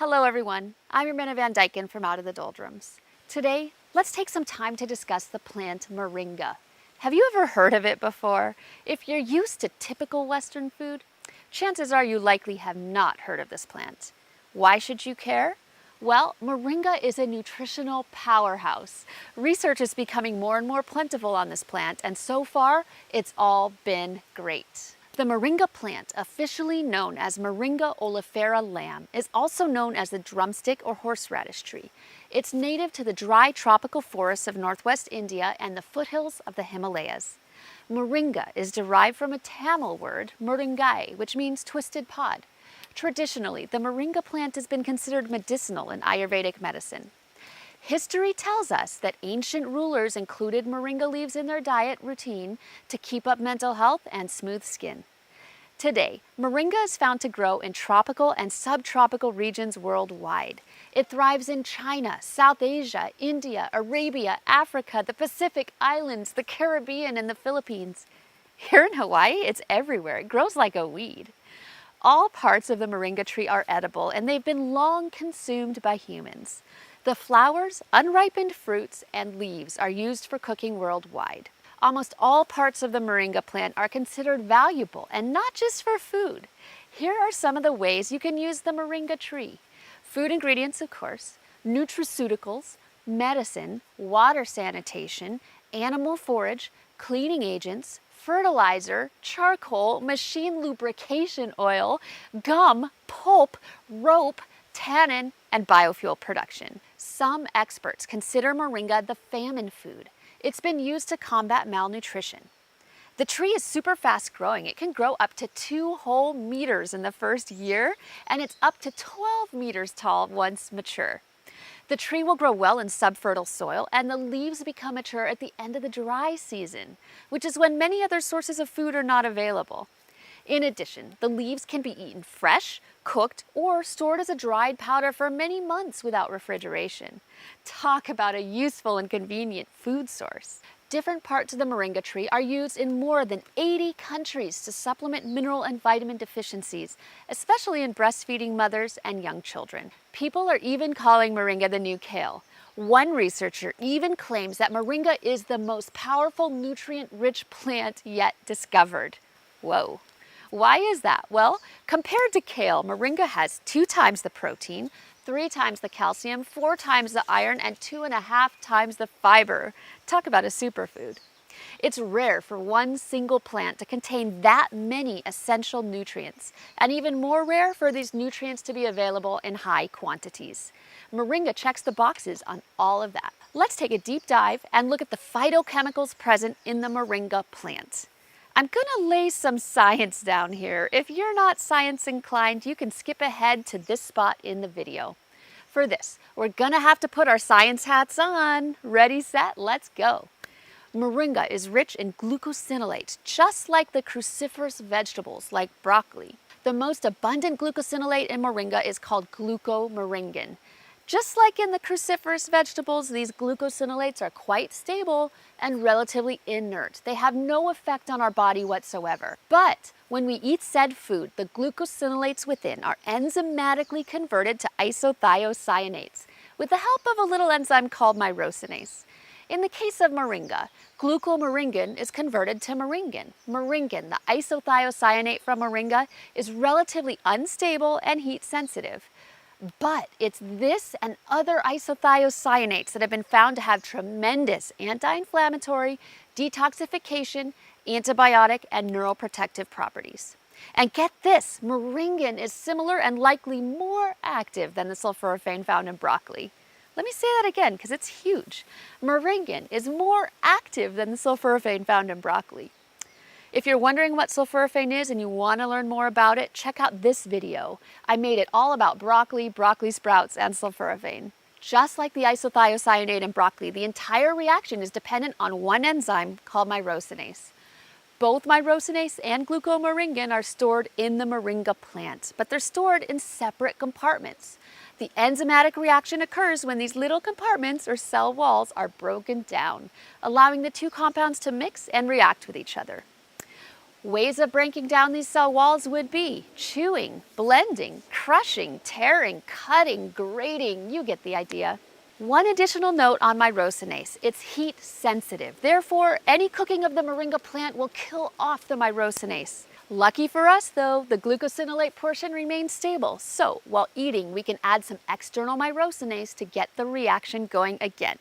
Hello everyone, I'm Irmina Van Dyken from Out of the Doldrums. Today, let's take some time to discuss the plant Moringa. Have you ever heard of it before? If you're used to typical Western food, chances are you likely have not heard of this plant. Why should you care? Well, Moringa is a nutritional powerhouse. Research is becoming more and more plentiful on this plant, and so far, it's all been great. The Moringa plant, officially known as Moringa oleifera lam, is also known as the drumstick or horseradish tree. It's native to the dry tropical forests of northwest India and the foothills of the Himalayas. Moringa is derived from a Tamil word, moringai, which means twisted pod. Traditionally, the Moringa plant has been considered medicinal in Ayurvedic medicine. History tells us that ancient rulers included moringa leaves in their diet routine to keep up mental health and smooth skin. Today, moringa is found to grow in tropical and subtropical regions worldwide. It thrives in China, South Asia, India, Arabia, Africa, the Pacific Islands, the Caribbean, and the Philippines. Here in Hawaii, it's everywhere. It grows like a weed. All parts of the moringa tree are edible, and they've been long consumed by humans. The flowers, unripened fruits, and leaves are used for cooking worldwide. Almost all parts of the moringa plant are considered valuable, and not just for food. Here are some of the ways you can use the moringa tree. Food ingredients, of course, nutraceuticals, medicine, water sanitation, animal forage, cleaning agents, fertilizer, charcoal, machine lubrication oil, gum, pulp, rope, tannin, and biofuel production. Some experts consider moringa the famine food. It's been used to combat malnutrition. The tree is super fast growing. It can grow up to 2 whole meters in the first year, and it's up to 12 meters tall once mature. The tree will grow well in subfertile soil, and the leaves become mature at the end of the dry season, which is when many other sources of food are not available. In addition, the leaves can be eaten fresh, cooked, or stored as a dried powder for many months without refrigeration. Talk about a useful and convenient food source. Different parts of the moringa tree are used in more than 80 countries to supplement mineral and vitamin deficiencies, especially in breastfeeding mothers and young children. People are even calling moringa the new kale. One researcher even claims that moringa is the most powerful nutrient-rich plant yet discovered. Whoa. Why is that? Well, compared to kale, moringa has 2 times the protein, 3 times the calcium, 4 times the iron, and 2.5 times the fiber. Talk about a superfood. It's rare for one single plant to contain that many essential nutrients, and even more rare for these nutrients to be available in high quantities. Moringa checks the boxes on all of that. Let's take a deep dive and look at the phytochemicals present in the moringa plant. I'm gonna lay some science down here. If you're not science inclined, you can skip ahead to this spot in the video. For this, we're gonna have to put our science hats on. Ready, set, let's go. Moringa is rich in glucosinolates, just like the cruciferous vegetables like broccoli. The most abundant glucosinolate in moringa is called glucomoringin. Just like in the cruciferous vegetables, these glucosinolates are quite stable and relatively inert. They have no effect on our body whatsoever. But when we eat said food, the glucosinolates within are enzymatically converted to isothiocyanates with the help of a little enzyme called myrosinase. In the case of moringa, glucomoringin is converted to moringin. Moringin, the isothiocyanate from moringa, is relatively unstable and heat sensitive. But it's this and other isothiocyanates that have been found to have tremendous anti-inflammatory, detoxification, antibiotic, and neuroprotective properties. And get this, moringin is similar and likely more active than the sulforaphane found in broccoli. Let me say that again because it's huge. Moringin is more active than the sulforaphane found in broccoli. If you're wondering what sulforaphane is and you want to learn more about it, check out this video. I made it all about broccoli, broccoli sprouts, and sulforaphane. Just like the isothiocyanate in broccoli, the entire reaction is dependent on one enzyme called myrosinase. Both myrosinase and glucomoringin are stored in the moringa plant, but they're stored in separate compartments. The enzymatic reaction occurs when these little compartments or cell walls are broken down, allowing the 2 compounds to mix and react with each other. Ways of breaking down these cell walls would be chewing, blending, crushing, tearing, cutting, grating. You get the idea. One additional note on myrosinase: it's heat sensitive. Therefore, any cooking of the moringa plant will kill off the myrosinase. Lucky for us though, the glucosinolate portion remains stable. So while eating, we can add some external myrosinase to get the reaction going again.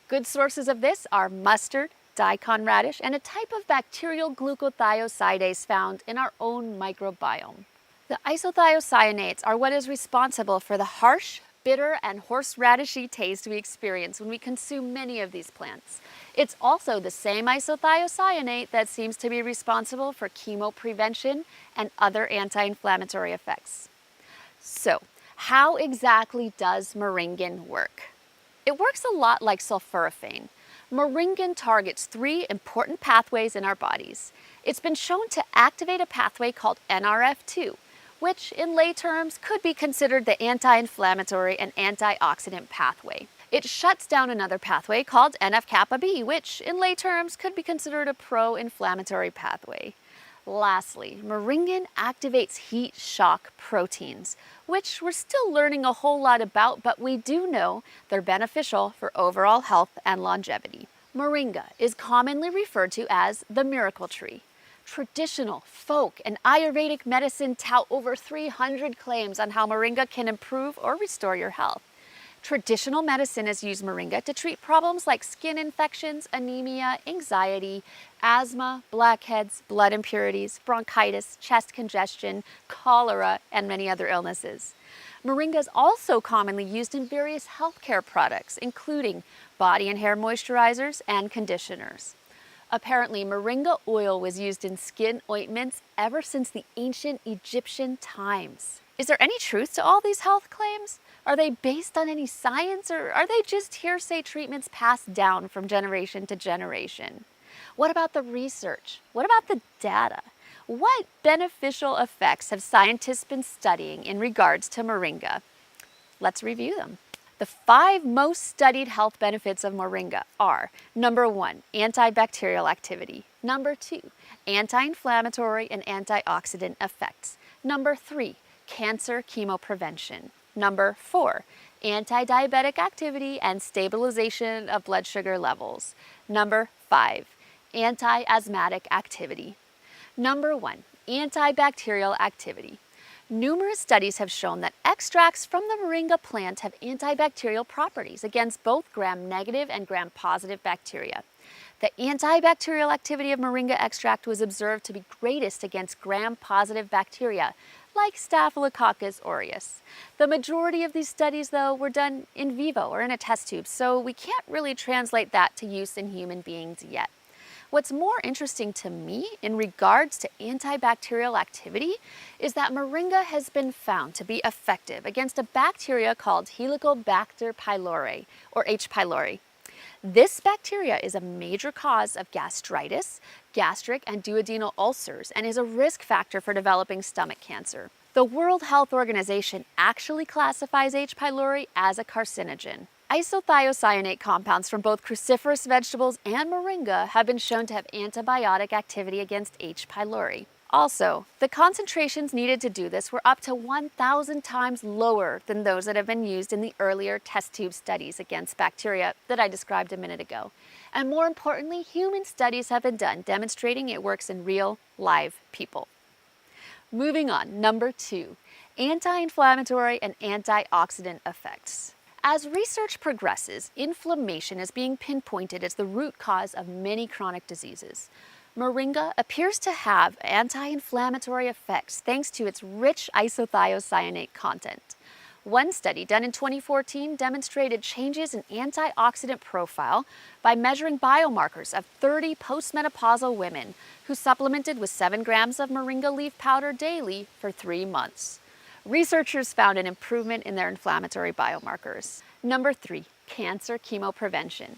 Good sources of this are mustard, daikon radish, and a type of bacterial glucothiosides found in our own microbiome. The isothiocyanates are what is responsible for the harsh, bitter, and horseradishy taste we experience when we consume many of these plants. It's also the same isothiocyanate that seems to be responsible for chemoprevention and other anti-inflammatory effects. So, how exactly does moringin work? It works a lot like sulforaphane. Moringin targets 3 important pathways in our bodies. It's been shown to activate a pathway called NRF2, which in lay terms could be considered the anti-inflammatory and antioxidant pathway. It shuts down another pathway called NF-kappa B, which in lay terms could be considered a pro-inflammatory pathway. Lastly, moringin activates heat shock proteins, which we're still learning a whole lot about, but we do know they're beneficial for overall health and longevity. Moringa is commonly referred to as the miracle tree. Traditional, folk, and Ayurvedic medicine tout over 300 claims on how moringa can improve or restore your health. Traditional medicine has used moringa to treat problems like skin infections, anemia, anxiety, asthma, blackheads, blood impurities, bronchitis, chest congestion, cholera, and many other illnesses. Moringa is also commonly used in various healthcare products, including body and hair moisturizers and conditioners. Apparently, moringa oil was used in skin ointments ever since the ancient Egyptian times. Is there any truth to all these health claims? Are they based on any science, or are they just hearsay treatments passed down from generation to generation? What about the research? What about the data? What beneficial effects have scientists been studying in regards to moringa? Let's review them. The 5 most studied health benefits of moringa are: number 1, antibacterial activity; number 2, anti-inflammatory and antioxidant effects; number 3, cancer chemoprevention; number 4, anti-diabetic activity and stabilization of blood sugar levels; number 5, anti-asthmatic activity. Number 1, antibacterial activity. Numerous studies have shown that extracts from the moringa plant have antibacterial properties against both gram-negative and gram-positive bacteria. The antibacterial activity of moringa extract was observed to be greatest against gram-positive bacteria, like Staphylococcus aureus. The majority of these studies, though, were done in vivo or in a test tube, so we can't really translate that to use in human beings yet. What's more interesting to me in regards to antibacterial activity is that moringa has been found to be effective against a bacteria called Helicobacter pylori, or H. pylori. This bacteria is a major cause of gastritis, gastric and duodenal ulcers, and is a risk factor for developing stomach cancer. The World Health Organization actually classifies H. pylori as a carcinogen. Isothiocyanate compounds from both cruciferous vegetables and moringa have been shown to have antibiotic activity against H. pylori. Also, the concentrations needed to do this were up to 1,000 times lower than those that have been used in the earlier test tube studies against bacteria that I described a minute ago. And more importantly, human studies have been done demonstrating it works in real, live people. Moving on, number 2, anti-inflammatory and antioxidant effects. As research progresses, inflammation is being pinpointed as the root cause of many chronic diseases. Moringa appears to have anti-inflammatory effects thanks to its rich isothiocyanate content. One study done in 2014 demonstrated changes in antioxidant profile by measuring biomarkers of 30 postmenopausal women who supplemented with 7 grams of moringa leaf powder daily for 3 months. Researchers found an improvement in their inflammatory biomarkers. Number 3, cancer chemoprevention.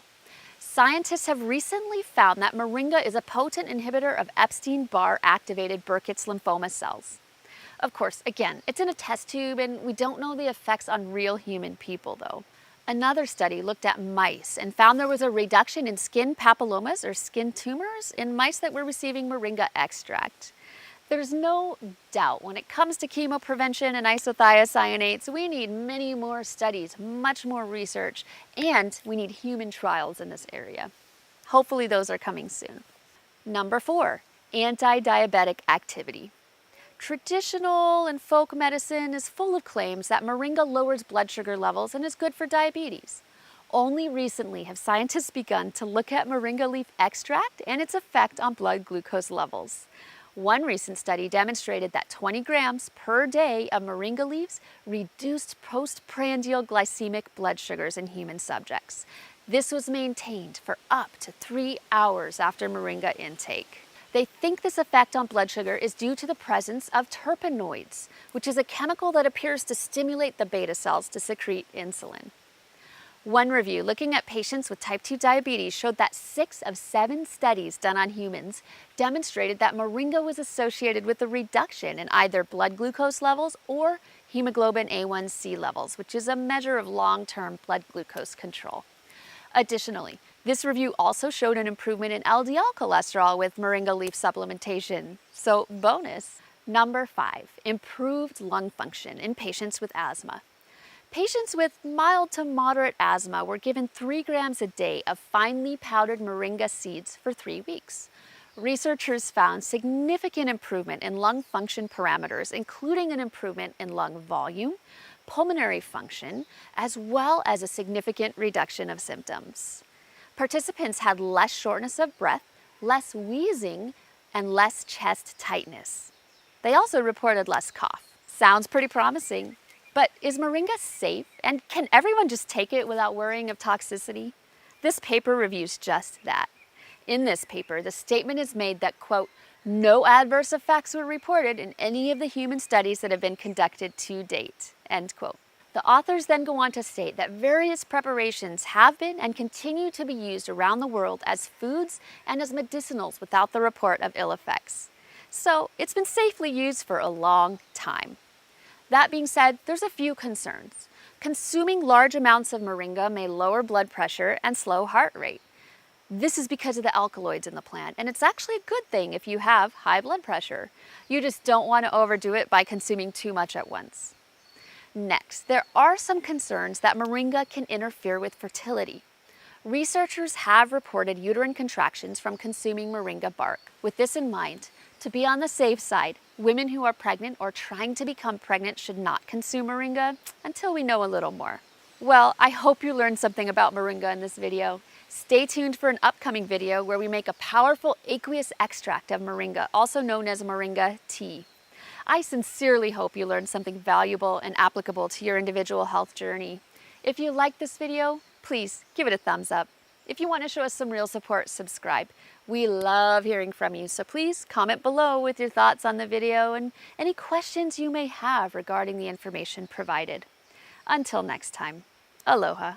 Scientists have recently found that moringa is a potent inhibitor of Epstein-Barr activated Burkitt's lymphoma cells. Of course, again, it's in a test tube and we don't know the effects on real human people though. Another study looked at mice and found there was a reduction in skin papillomas or skin tumors in mice that were receiving Moringa extract. There's no doubt when it comes to chemoprevention and isothiocyanates, we need many more studies, much more research, and we need human trials in this area. Hopefully those are coming soon. Number 4, anti-diabetic activity. Traditional and folk medicine is full of claims that Moringa lowers blood sugar levels and is good for diabetes. Only recently have scientists begun to look at Moringa leaf extract and its effect on blood glucose levels. One recent study demonstrated that 20 grams per day of Moringa leaves reduced postprandial glycemic blood sugars in human subjects. This was maintained for up to 3 hours after Moringa intake. They think this effect on blood sugar is due to the presence of terpenoids, which is a chemical that appears to stimulate the beta cells to secrete insulin. One review looking at patients with type 2 diabetes showed that 6 of 7 studies done on humans demonstrated that Moringa was associated with a reduction in either blood glucose levels or hemoglobin A1C levels, which is a measure of long-term blood glucose control. Additionally, this review also showed an improvement in LDL cholesterol with Moringa leaf supplementation. So bonus. Number 5, improved lung function in patients with asthma. Patients with mild to moderate asthma were given 3 grams a day of finely powdered Moringa seeds for 3 weeks. Researchers found significant improvement in lung function parameters, including an improvement in lung volume, pulmonary function, as well as a significant reduction of symptoms. Participants had less shortness of breath, less wheezing, and less chest tightness. They also reported less cough. Sounds pretty promising. But is Moringa safe, and can everyone just take it without worrying of toxicity? This paper reviews just that. In this paper, the statement is made that, quote, no adverse effects were reported in any of the human studies that have been conducted to date, end quote. The authors then go on to state that various preparations have been and continue to be used around the world as foods and as medicinals without the report of ill effects. So it's been safely used for a long time. That being said, there's a few concerns. Consuming large amounts of Moringa may lower blood pressure and slow heart rate. This is because of the alkaloids in the plant, and it's actually a good thing if you have high blood pressure. You just don't want to overdo it by consuming too much at once. Next, there are some concerns that Moringa can interfere with fertility. Researchers have reported uterine contractions from consuming Moringa bark. With this in mind, to be on the safe side, women who are pregnant or trying to become pregnant should not consume Moringa until we know a little more. Well, I hope you learned something about Moringa in this video. Stay tuned for an upcoming video where we make a powerful aqueous extract of Moringa, also known as Moringa tea. I sincerely hope you learned something valuable and applicable to your individual health journey. If you liked this video, please give it a thumbs up. If you want to show us some real support, subscribe. We love hearing from you, so please comment below with your thoughts on the video and any questions you may have regarding the information provided. Until next time, aloha.